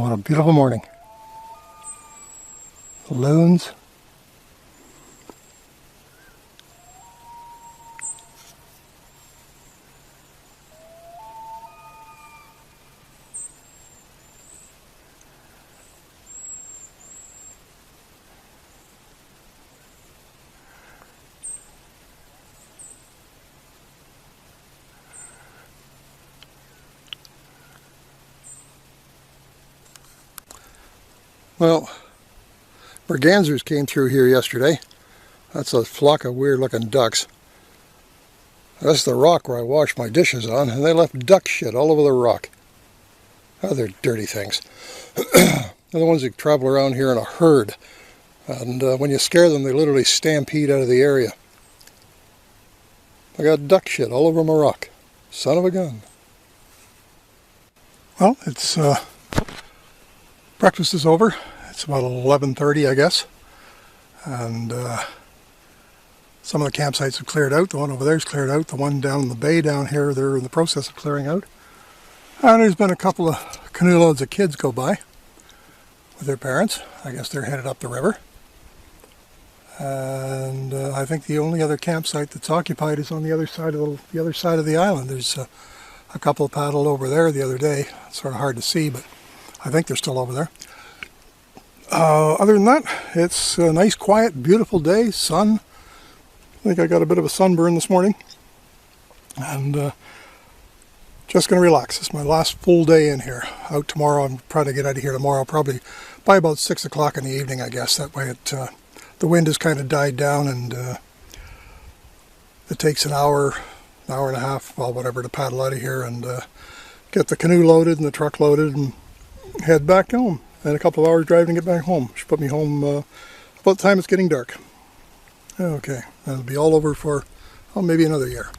what a beautiful morning. Loons. Well, mergansers came through here yesterday. That's a flock of weird looking ducks. That's the rock where I washed my dishes on, and they left duck shit all over the rock. Oh, they're dirty things. They're the ones that travel around here in a herd. And when you scare them, they literally stampede out of the area. I got duck shit all over my rock. Son of a gun. Well, it's breakfast is over. It's about 11:30, I guess. And some of the campsites have cleared out. The one over there is cleared out. The one down in the bay down here, they're in the process of clearing out. And there's been a couple of canoe loads of kids go by with their parents. I guess they're headed up the river. And I think the only other campsite that's occupied is on the other side of the island. There's a couple paddled over there the other day. It's sort of hard to see, but I think they're still over there. Other than that, it's a nice, quiet, beautiful day. Sun. I think I got a bit of a sunburn this morning. And just going to relax. It's my last full day in here. Out tomorrow. I'm trying to get out of here tomorrow, probably by about 6 o'clock in the evening, I guess. That way the wind has kind of died down, and it takes an hour and a half, well, whatever, to paddle out of here and get the canoe loaded and the truck loaded and head back home. And a couple of hours driving to get back home. Should put me home about the time it's getting dark. Okay, that'll be all over for, well, maybe another year.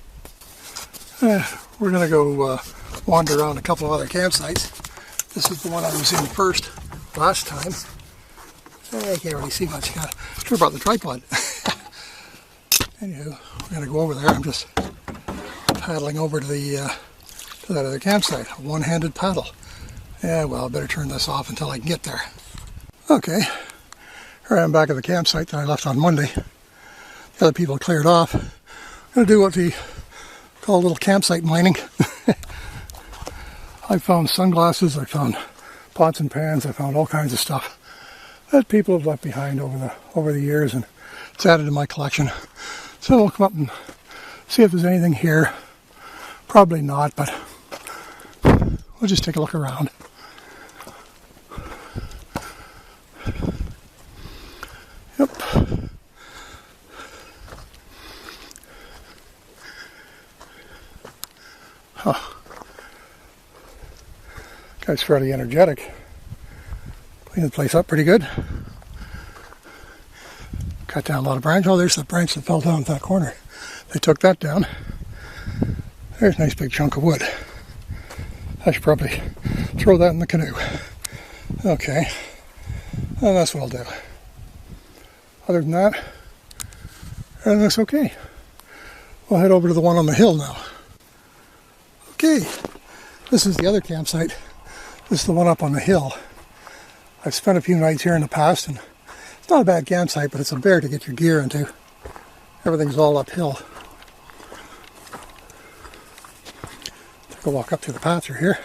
We're going to go wander around a couple of other campsites. This is the one I was in first last time. I can't really see much. Should have brought the tripod. Anywho, we're going to go over there. I'm just paddling over to that other campsite. A one-handed paddle. Yeah, well, I better turn this off until I can get there. Okay, here I am back at the campsite that I left on Monday. The other people cleared off. I'm going to do what we call a little campsite mining. I found sunglasses, I found pots and pans, I found all kinds of stuff that people have left behind over the years, and it's added to my collection. So we'll come up and see if there's anything here. Probably not, but we'll just take a look around. Yep. Huh. Guy's fairly energetic. Cleaned the place up pretty good. Cut down a lot of branch. Oh, there's the branch that fell down at that corner. They took that down. There's a nice big chunk of wood. I should probably throw that in the canoe. Okay. Well, that's what I'll do. Other than that, everything looks okay. We'll head over to the one on the hill now. Okay, this is the other campsite. This is the one up on the hill. I've spent a few nights here in the past, and it's not a bad campsite, but it's a bear to get your gear into. Everything's all uphill. Take a walk up through the path through here.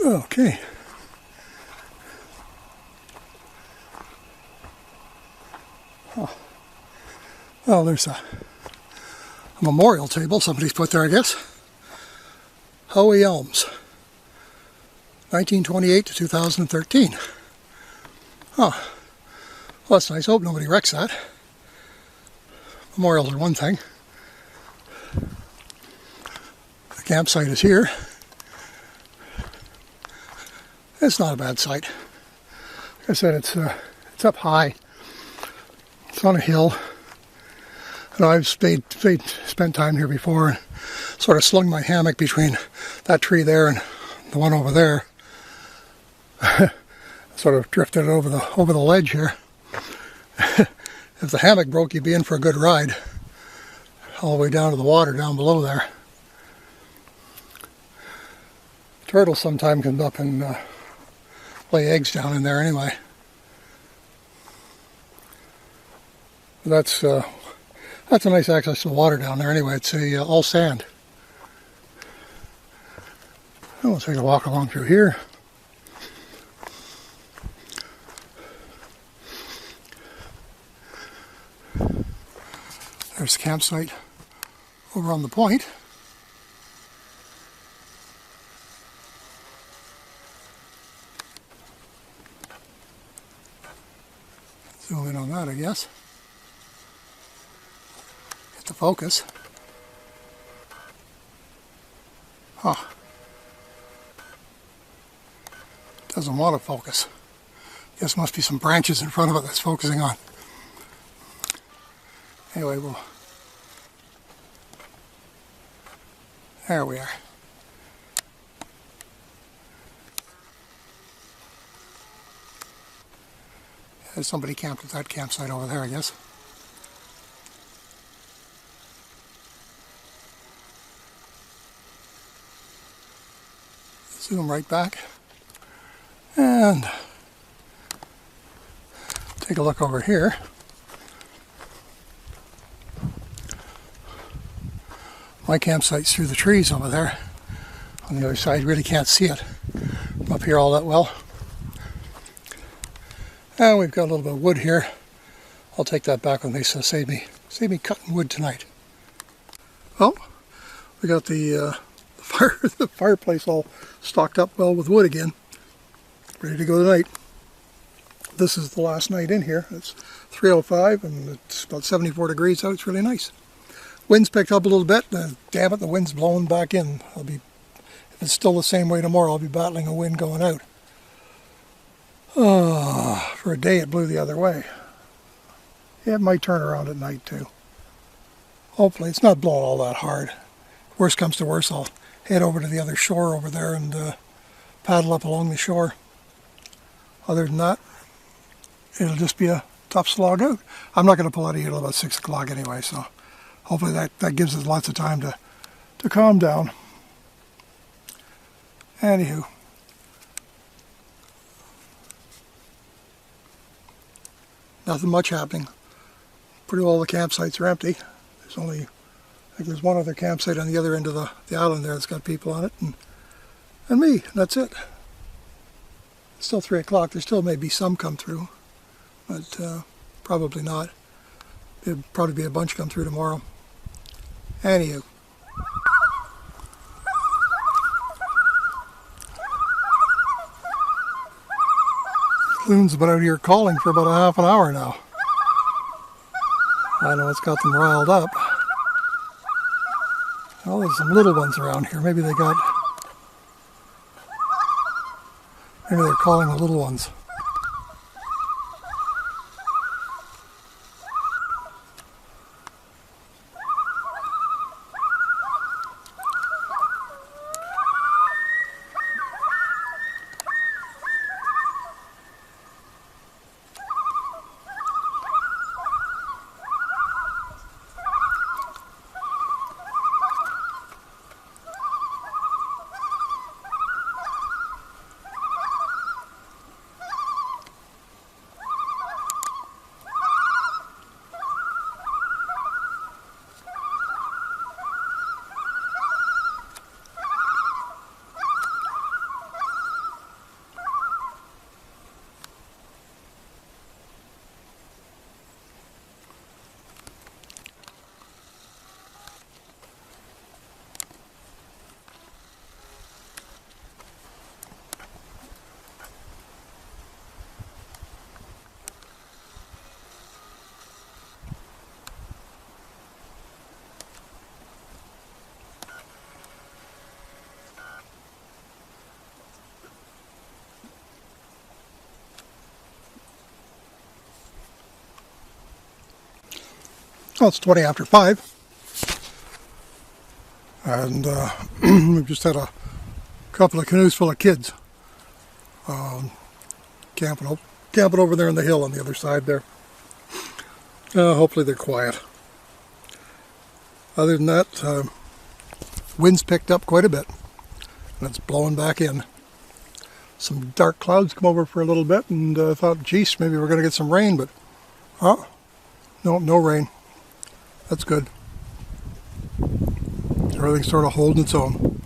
Okay. Oh. Well, there's a memorial table somebody's put there, I guess. Hoey Elms, 1928 to 2013. Oh, well, that's nice. I hope nobody wrecks that. Memorials are one thing. The campsite is here. It's not a bad site. Like I said, it's up high. It's on a hill. And I've spent time here before and sort of slung my hammock between that tree there and the one over there. sort of drifted over the ledge here. If the hammock broke, you'd be in for a good ride. All the way down to the water down below there. Turtles sometimes come up and lay eggs down in there anyway. That's a nice access to the water down there anyway. It's all sand. And we'll take a walk along through here. There's the campsite over on the point. Zoom in on that, I guess. Get the focus. Huh. Doesn't want to focus. Guess must be some branches in front of it that's focusing on. Anyway, there we are. There's somebody camped at that campsite over there, I guess. Zoom right back. And take a look over here. My campsite's through the trees over there. On the other side, really can't see it from up here all that well. And we've got a little bit of wood here. I'll take that back with me, so save me cutting wood tonight. Well, we got the fireplace all stocked up well with wood again. Ready to go tonight. This is the last night in here. It's 3:05 and it's about 74 degrees out. It's really nice. Wind's picked up a little bit. Damn it, the wind's blowing back in. If it's still the same way tomorrow, I'll be battling a wind going out. For a day it blew the other way. It might turn around at night too. Hopefully it's not blowing all that hard. Worst comes to worst, I'll head over to the other shore over there and paddle up along the shore. Other than that, it'll just be a tough slog out. I'm not going to pull out of here till about 6 o'clock anyway, so hopefully that gives us lots of time to calm down. Anywho. Nothing much happening. Pretty well the campsites are empty. There's only, I think there's one other campsite on the other end of the island there that's got people on it, and me, and that's it. It's still 3 o'clock. There still may be some come through, but probably not. There'll probably be a bunch come through tomorrow. Anywho. Loons have been out here calling for about a half an hour now. I know it's got them riled up. Well, there's some little ones around here. Maybe they're calling the little ones. Well, it's 20 after 5, and we've just had a couple of canoes full of kids camping over there on the hill on the other side there. Hopefully they're quiet. Other than that, wind's picked up quite a bit, and it's blowing back in. Some dark clouds come over for a little bit, and I thought, geez, maybe we're going to get some rain, but no rain. That's good. Everything's sort of holding its own.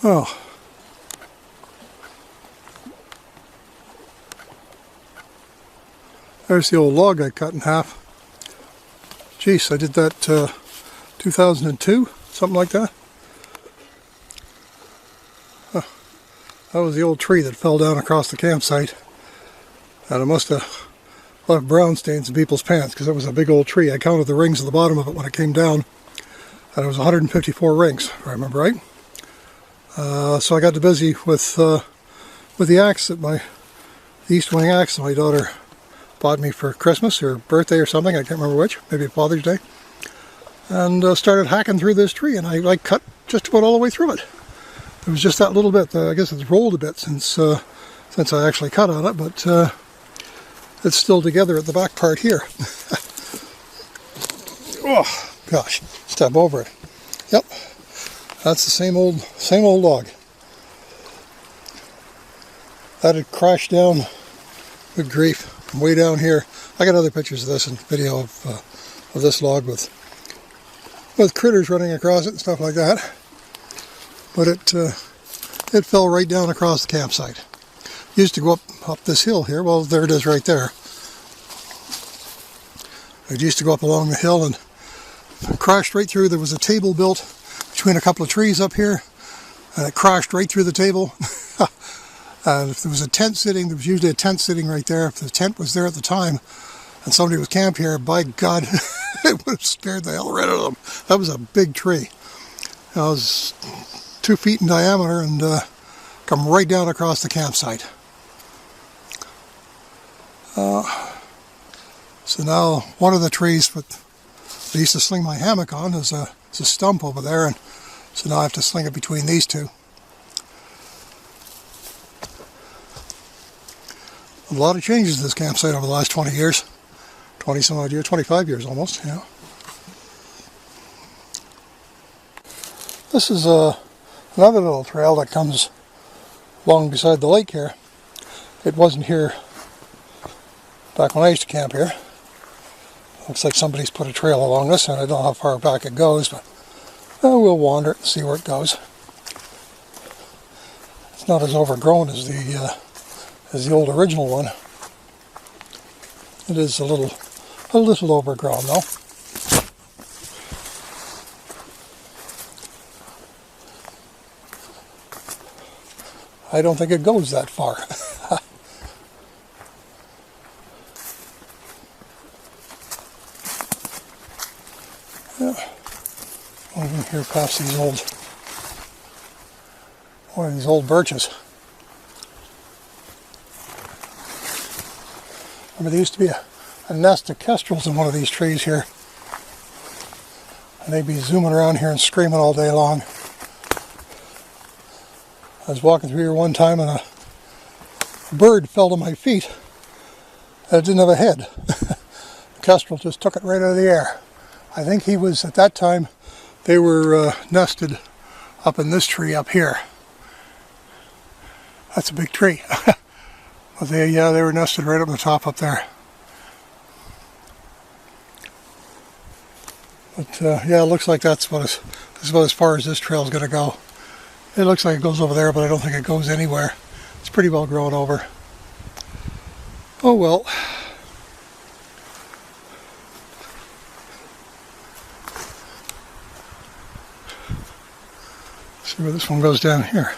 Oh. There's the old log I cut in half. Geez, I did that 2002, something like that. That was the old tree that fell down across the campsite. And it must have left brown stains in people's pants because it was a big old tree. I counted the rings at the bottom of it when it came down, and it was 154 rings, if I remember right. So I got busy with the axe the East Wing axe that my daughter bought me for Christmas or birthday or something. I can't remember which. Maybe Father's Day. And started hacking through this tree, and I cut just about all the way through it. It was just that little bit. I guess it's rolled a bit since I actually cut on it, but it's still together at the back part here. Oh gosh, step over it. Yep, that's the same old log. That had crashed down. Good grief! From way down here. I got other pictures of this and video of this log with critters running across it and stuff like that. But it fell right down across the campsite. Used to go up this hill here. Well, there it is right there. It used to go up along the hill and crashed right through. There was a table built between a couple of trees up here, and it crashed right through the table. And if there was a tent sitting, there was usually a tent sitting right there. If the tent was there at the time and somebody was camped here, by God, it would have scared the hell right out of them. That was a big tree. It was 2 feet in diameter and come right down across the campsite. So now one of the trees that I used to sling my hammock on is a stump over there, and so now I have to sling it between these two. A lot of changes to this campsite over the last 20 years. 20 some odd years, 25 years almost, yeah. This is another little trail that comes along beside the lake here. It wasn't here back when I used to camp here. Looks like somebody's put a trail along this, and I don't know how far back it goes, but we'll wander it and see where it goes. It's not as overgrown as the old original one. It is a little overgrown though. I don't think it goes that far. Yeah. Over here past one of these old birches. Remember, there used to be a nest of kestrels in one of these trees here. And they'd be zooming around here and screaming all day long. I was walking through here one time and a bird fell to my feet. And it didn't have a head. The kestrel just took it right out of the air. I think he was, at that time, they were nested up in this tree up here. That's a big tree. But they were nested right up on the top up there. But yeah, it looks like that's about as far as this trail is going to go. It looks like it goes over there, but I don't think it goes anywhere. It's pretty well grown over. Oh well. See where this one goes down here.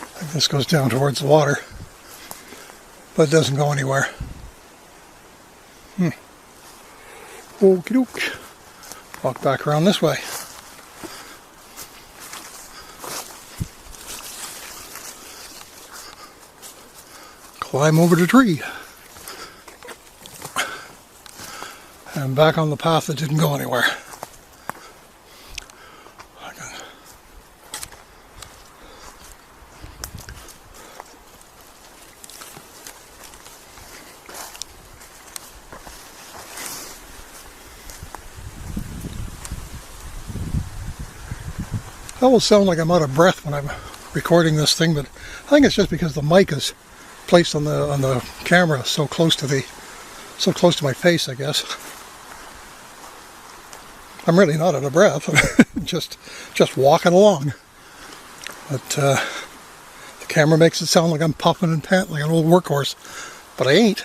I think this goes down towards the water, but it doesn't go anywhere. Okie doke. Walk back around this way. Climb over the tree. And back on the path that didn't go anywhere. I will sound like I'm out of breath when I'm recording this thing, but I think it's just because the mic is placed on the camera so close to my face, I guess. I'm really not out of breath. just walking along. But the camera makes it sound like I'm puffing and panting like an old workhorse, but I ain't.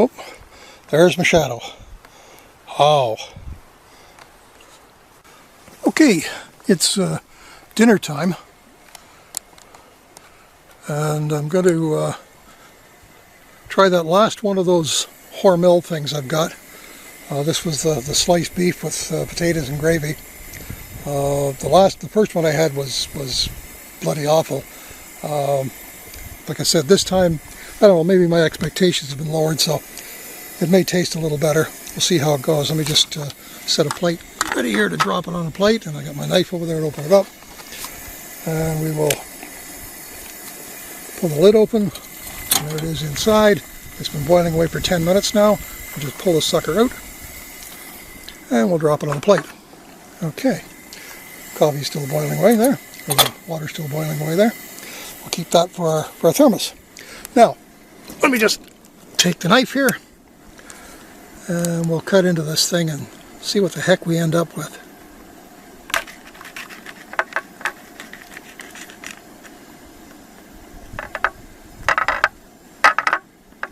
Oh, there's my shadow. Oh. Okay, it's dinner time, and I'm going to try that last one of those Hormel things I've got. This was the sliced beef with potatoes and gravy. The first one I had was bloody awful. Like I said, this time, I don't know, maybe my expectations have been lowered, so it may taste a little better. We'll see how it goes. Let me just set a plate ready here to drop it on a plate, and I got my knife over there to open it up. And we will pull the lid open. There it is inside. It's been boiling away for 10 minutes now. We'll just pull the sucker out, and we'll drop it on the plate. Okay. Coffee's still boiling away there. Or the water's still boiling away there. We'll keep that for our thermos. Now, let me just take the knife here, and we'll cut into this thing and see what the heck we end up with.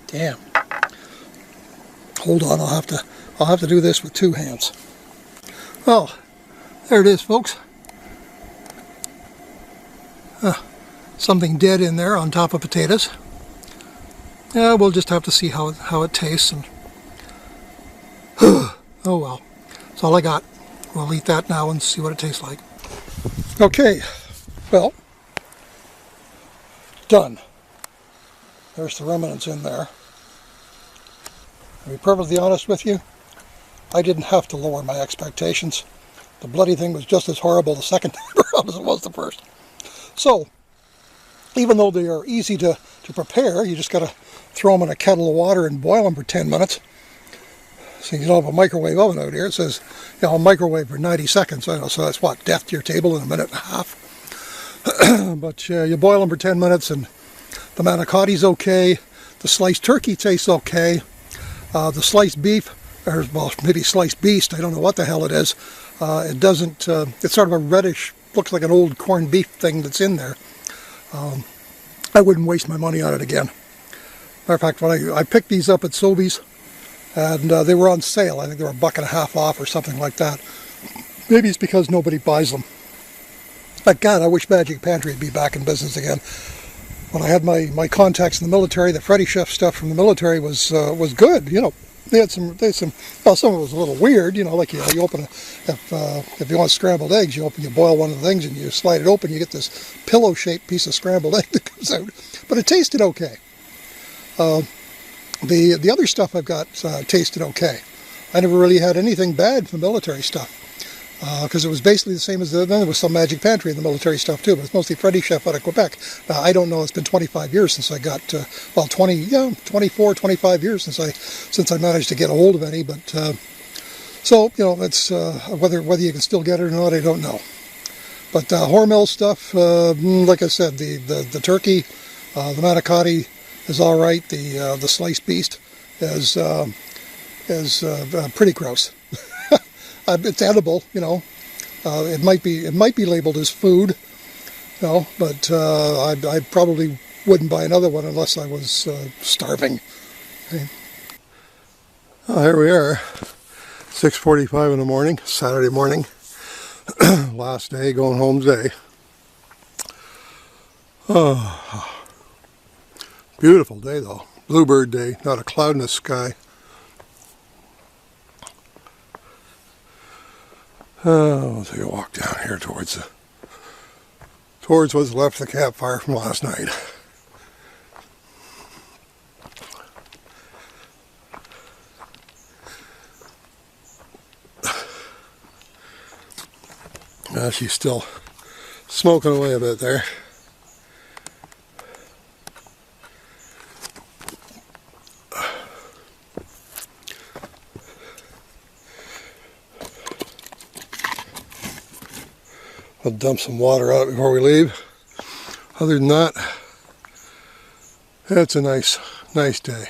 Damn. Hold on, I'll have to do this with two hands. Well, there it is, folks. Something dead in there on top of potatoes. Yeah, we'll just have to see how it tastes. And oh well, that's all I got. We'll eat that now and see what it tastes like. Okay, well, done. There's the remnants in there. To be perfectly honest with you, I didn't have to lower my expectations. The bloody thing was just as horrible the second time around as it was the first. So, even though they are easy to prepare, you just got to throw them in a kettle of water and boil them for 10 minutes. So you don't have a microwave oven out here. It says, you know, microwave for 90 seconds. I know, so that's what, death to your table in a minute and a half. But you boil them for 10 minutes, and the manicotti's okay. The sliced turkey tastes okay. The sliced beef, or well, maybe sliced beast, I don't know what the hell it is. It doesn't, it's sort of a reddish, looks like an old corned beef thing that's in there. I wouldn't waste my money on it again. Matter of fact, when I picked these up at Sobeys, and they were on sale. I think they were $1.50 off or something like that. Maybe it's because nobody buys them. But God, I wish Magic Pantry would be back in business again. When I had my contacts in the military, the Freddy Chef stuff from the military was good. You know, they had some. Well, some of it was a little weird. You know, like you open if you want scrambled eggs, you boil one of the things and you slide it open, you get this pillow-shaped piece of scrambled egg that comes out. But it tasted okay. The other stuff I've got tasted okay. I never really had anything bad from military stuff. Because it was basically the same as then there was some Magic Pantry in the military stuff too, but it's mostly Freddy Chef out of Quebec. I don't know, it's been 25 years since I got, 24, 25 years since I managed to get a hold of any, but, so, you know, it's, whether you can still get it or not, I don't know. But Hormel stuff, like I said, the turkey, the manicotti is all right. The sliced beast is pretty gross. It's edible, you know. It might be labeled as food, you know, but I probably wouldn't buy another one unless I was starving. Okay. Oh, here we are, 6:45 in the morning, Saturday morning, last day, going home today. Oh, beautiful day though, bluebird day, not a cloud in the sky. I'll take a walk down here towards what's left of the campfire from last night. She's still smoking away a bit there. I'll dump some water out before we leave. Other than that, it's a nice day.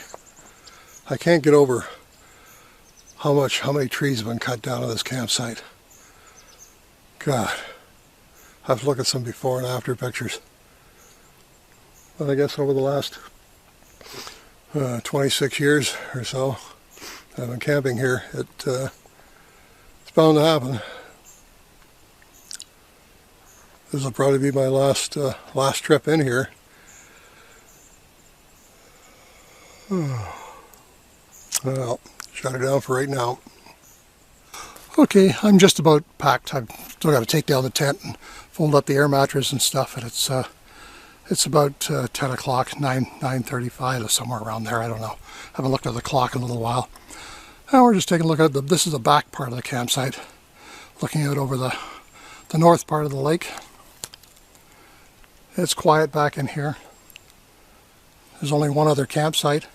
I can't get over how many trees have been cut down on this campsite. God, I've looked at some before and after pictures. But I guess over the last 26 years or so, I've been camping here. It's bound to happen. This will probably be my last trip in here. Well, shut her down for right now. Okay, I'm just about packed. I've still got to take down the tent and fold up the air mattress and stuff, and it's about 10 o'clock, 9:35 or somewhere around there. I don't know. I haven't looked at the clock in a little while. Now we're just taking a look at this is the back part of the campsite, looking out over the north part of the lake. It's quiet back in here. There's only one other campsite.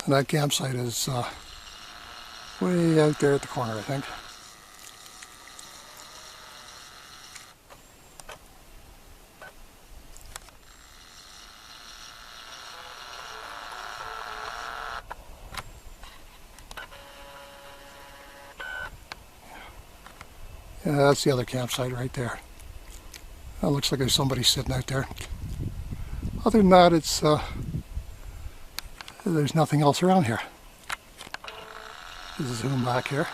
And that campsite is way out there at the corner, I think. Yeah, that's the other campsite right there. That looks like there's somebody sitting out there. Other than that, it's there's nothing else around here. Just zoom back here.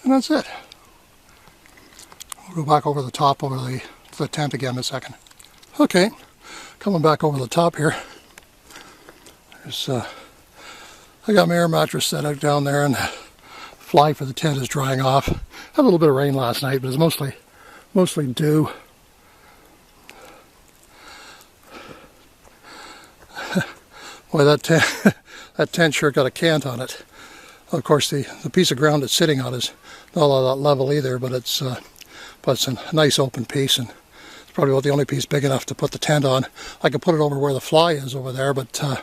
And that's it. We'll go back over the top, over the tent again in a second. Okay, coming back over the top here. There's I got my air mattress set out down there, and the fly for the tent is drying off. Had a little bit of rain last night, but it's mostly dew. Boy, that tent sure got a cant on it. Of course, the piece of ground it's sitting on is not all that level either, but it's a nice open piece, and it's probably about the only piece big enough to put the tent on. I could put it over where the fly is over there, but the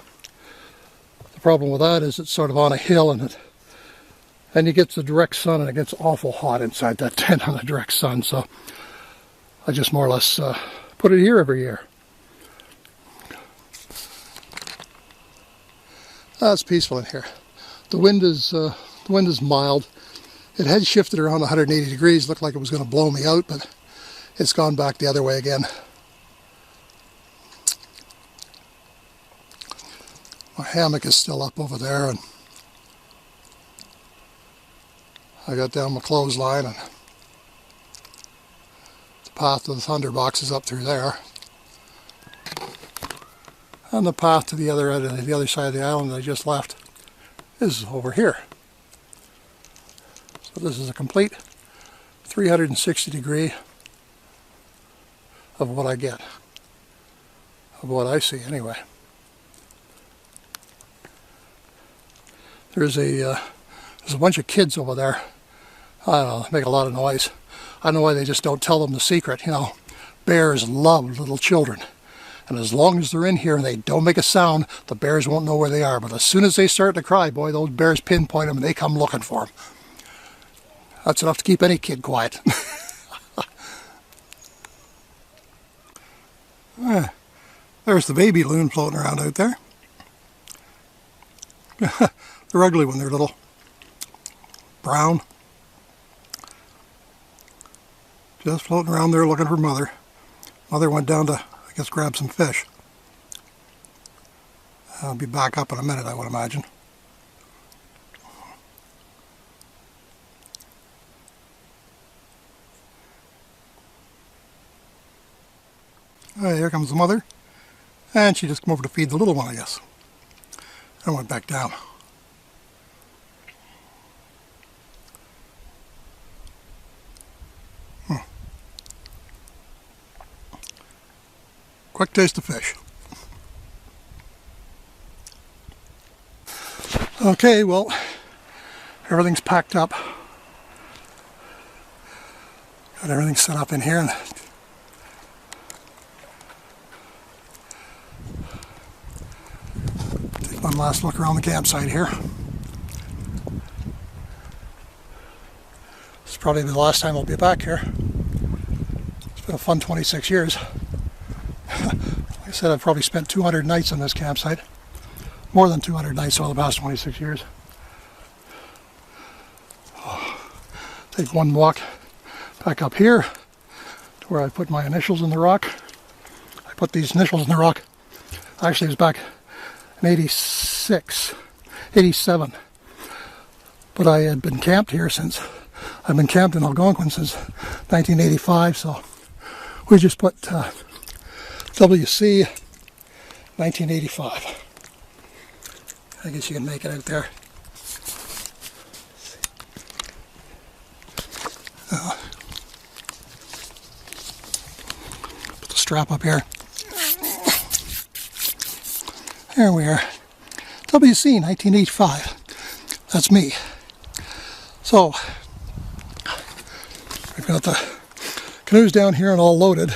problem with that is it's sort of on a hill, and you get the direct sun, and it gets awful hot inside that tent on the direct sun. So I just more or less put it here every year. It's peaceful in here. The wind is mild. It had shifted around 180 degrees, looked like it was going to blow me out, but it's gone back the other way again. My hammock is still up over there, and I got down my clothesline, and the path to the thunderbox is up through there. And the path to the other side of the island that I just left is over here. So this is a complete 360 degree of what I get, of what I see anyway. There's a bunch of kids over there. I don't know, they make a lot of noise. I don't know why they just don't tell them the secret. You know, bears love little children. And as long as they're in here and they don't make a sound, the bears won't know where they are. But as soon as they start to cry, boy, those bears pinpoint them and they come looking for them. That's enough to keep any kid quiet. There's the baby loon floating around out there. They're ugly when they're little. Brown. Just floating around there looking for mother. Mother went down to, I guess, grab some fish. I'll be back up in a minute, I would imagine. Here comes the mother. And she just came over to feed the little one, I guess. I went back down. quick taste of fish. Okay, well, everything's packed up. Got everything set up in here. And take one last look around the campsite here. This is probably the last time I'll be back here. It's been a fun 26 years. Like I said, I've probably spent 200 nights on this campsite. More than 200 nights over the past 26 years. Take one walk back up here to where I put my initials in the rock. I put these initials in the rock. Actually, it was back in 86, 87. But I had been camped here since, I've been camped in Algonquin since 1985, so we just put WC 1985. I guess you can make it out there. Put the strap up here. There we are. WC 1985. That's me. So, we've got the canoes down here and all loaded.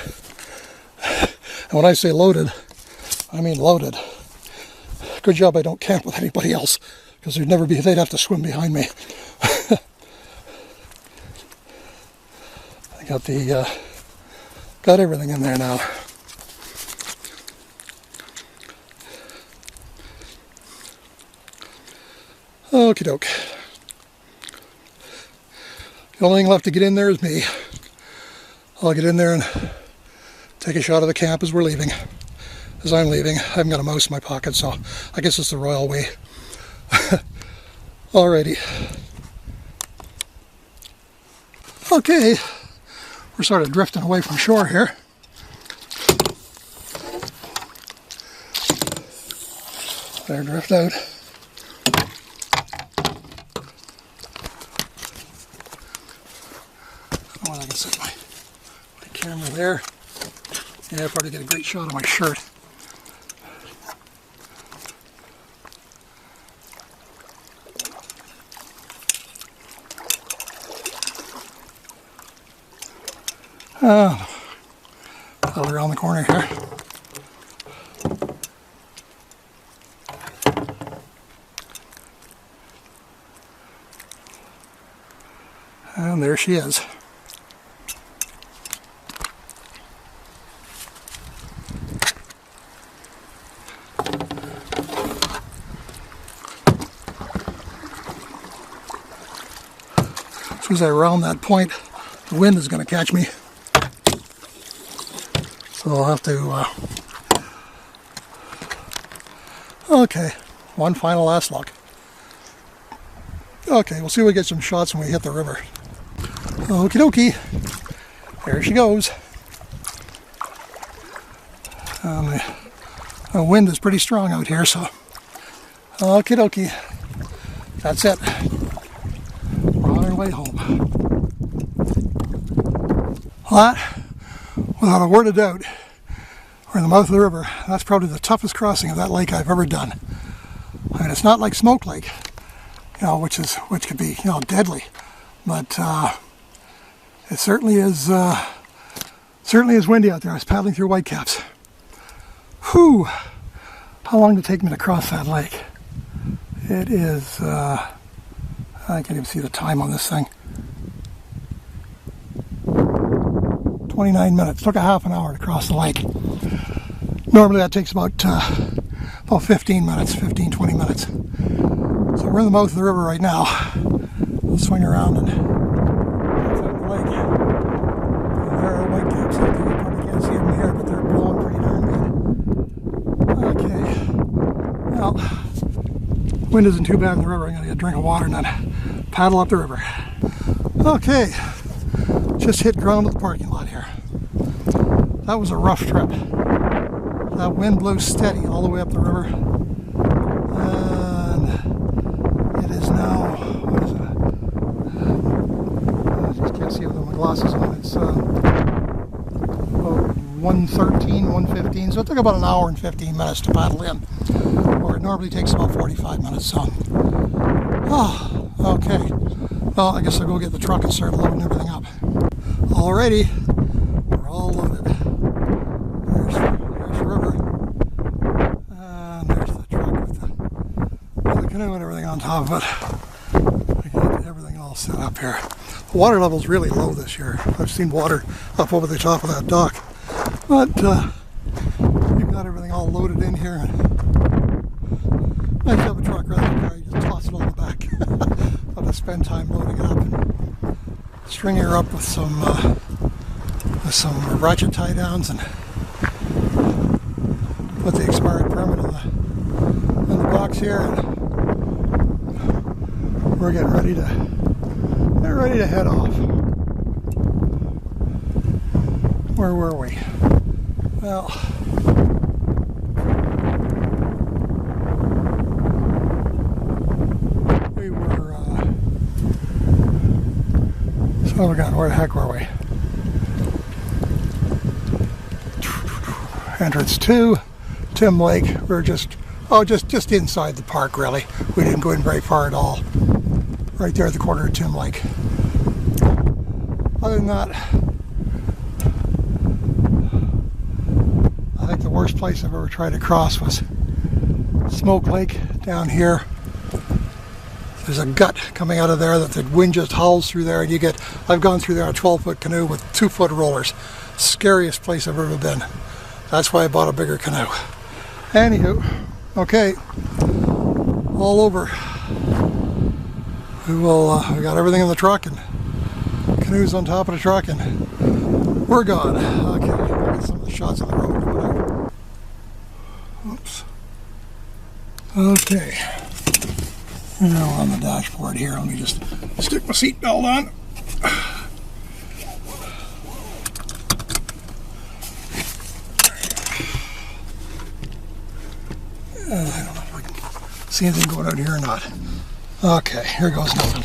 And when I say loaded, I mean loaded. Good job I don't camp with anybody else, because they'd have to swim behind me. I got everything in there now. Okie doke. The only thing left to get in there is me. I'll get in there and take a shot of the camp as we're leaving. As I'm leaving. I haven't got a mouse in my pocket, so I guess it's the royal way. Alrighty. Okay, we're sort of drifting away from shore here. There, drift out. I don't know whether I can set my camera there. Yeah, I'll probably get a great shot of my shirt. Around the corner here. And there she is. As soon as I round that point, the wind is going to catch me. So I'll have to, okay, one final last look. Okay, we'll see if we get some shots when we hit the river. Okie dokie, there she goes. The wind is pretty strong out here, so okie dokie, that's it. We're on our way home. Well, that, without a word of doubt, we're in the mouth of the river. That's probably the toughest crossing of that lake I've ever done. I mean, it's not like Smoke Lake, you know, which could be, you know, deadly, but it certainly is windy out there. I was paddling through whitecaps. Whew! How long did it take me to cross that lake? It is, I can't even see the time on this thing. 29 minutes. Took a half an hour to cross the lake. Normally that takes about 15 minutes, 20 minutes. So we're in the mouth of the river right now. We'll swing around and check out the lake. And there are whitecaps out there. You probably can't see them here, but they're blowing pretty darn good. Okay. Well, wind isn't too bad in the river. I'm going to get a drink of water and then paddle up the river. Okay. Just hit ground at the parking lot here. That was a rough trip. That wind blew steady all the way up the river. And it is now, what is it? I just can't see it with my glasses on. It's about 1:13, 1:15, so it took about an hour and 15 minutes to paddle in, where it normally takes about 45 minutes. So, okay. Well, I guess I'll go get the truck and start loading everything up. Alrighty, we're all loaded. There's the river, and there's the truck with the canoe and everything on top of it. I got everything all set up here. The water level's really low this year. I've seen water up over the top of that dock, but we've got everything all loaded in here. Nice to have a truck rather than car. You just toss it on the back. I'll have to spend time loading it up and stringing her up with some ratchet tie downs and put the expired permit in the box here. And we're getting ready to head off. Where were we? Well, we were, oh my God, where the heck were we? Entrance 2, Tim Lake. We're just inside the park, really. We didn't go in very far at all. Right there at the corner of Tim Lake. Other than that, I think the worst place I've ever tried to cross was Smoke Lake down here. There's a gut coming out of there that the wind just howls through there, and I've gone through there on a 12-foot canoe with 2-foot rollers. Scariest place I've ever been. That's why I bought a bigger canoe. Anywho, okay, all over. We got everything in the truck and canoes on top of the truck, and we're gone. Okay, I'll get some of the shots on the road. Oops. Okay. Now on the dashboard here, let me just stick my seatbelt on. I don't know if I can see anything going out here or not. Okay, here goes nothing.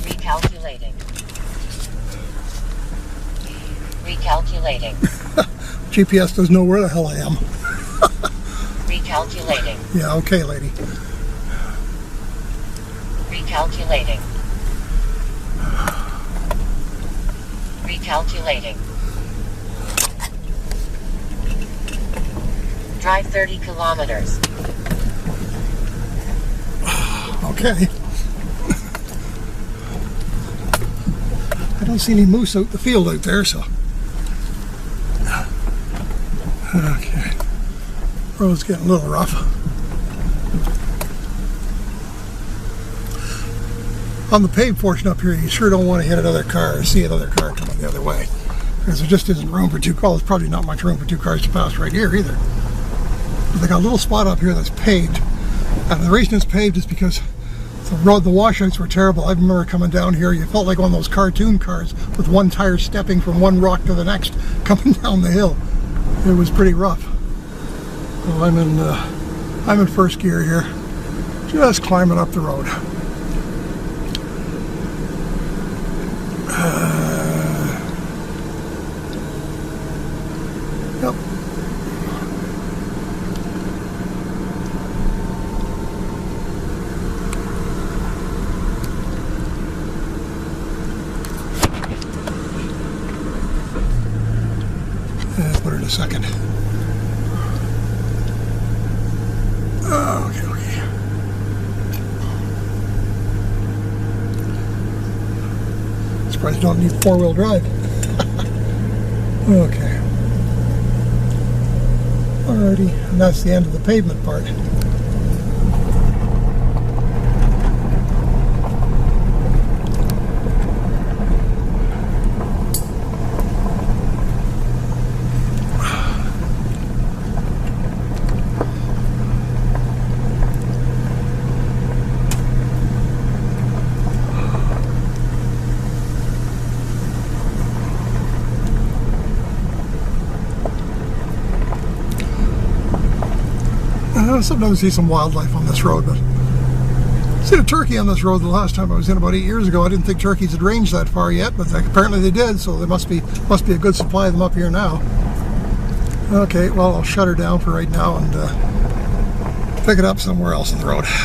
Recalculating. Recalculating. GPS doesn't know where the hell I am. Recalculating. Yeah, okay, lady. Recalculating. Recalculating. Drive 30 kilometers. Okay. I don't see any moose out the field out there, so. Okay. Road's getting a little rough. On the paved portion up here, you sure don't want to hit another car or see another car coming the other way, because there just isn't room for two cars. There's probably not much room for two cars to pass right here either. But they got a little spot up here that's paved, and the reason it's paved is because the washouts were terrible. I remember coming down here, you felt like one of those cartoon cars with one tire stepping from one rock to the next coming down the hill. It was pretty rough. So I'm in first gear here, just climbing up the road. Yep. Put it in a second. Okay. Surprised you don't need four-wheel drive. Okay. Alrighty, and that's the end of the pavement part. Sometimes you see some wildlife on this road, but Seen a turkey on this road the last time I was in about 8 years ago. I didn't think turkeys had ranged that far yet, but apparently they did, so there must be a good supply of them up here now. Okay, well, I'll shut her down for right now and pick it up somewhere else on the road.